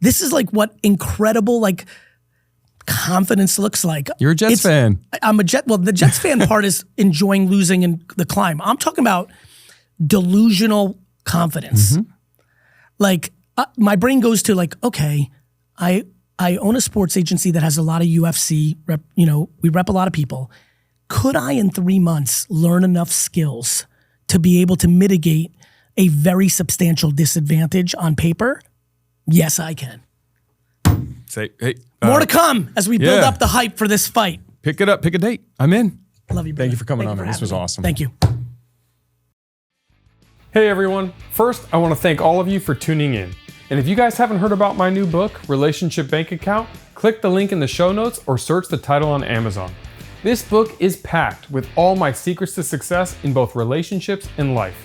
This is like what incredible like confidence looks like. You're a Jets fan. I'm a Jet. Well, the Jets fan part is enjoying losing in the climb. I'm talking about delusional confidence. Like my brain goes to like, okay, I own a sports agency that has a lot of UFC rep. You know, we rep a lot of people. Could I, in 3 months, learn enough skills to be able to mitigate a very substantial disadvantage on paper? Yes, I can. Say, hey. More to come as we build up the hype for this fight. Pick it up. Pick a date. I'm in. Love you, brother. Thank you for coming on, man. This was awesome. Thank you. Hey everyone. First, I want to thank all of you for tuning in. And if you guys haven't heard about my new book, Relationship Bank Account, click the link in the show notes or search the title on Amazon. This book is packed with all my secrets to success in both relationships and life.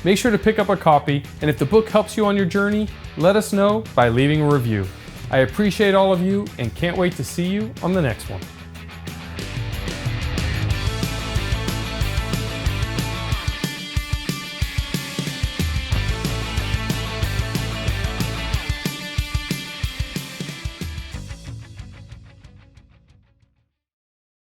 Make sure to pick up a copy, and if the book helps you on your journey, let us know by leaving a review. I appreciate all of you and can't wait to see you on the next one.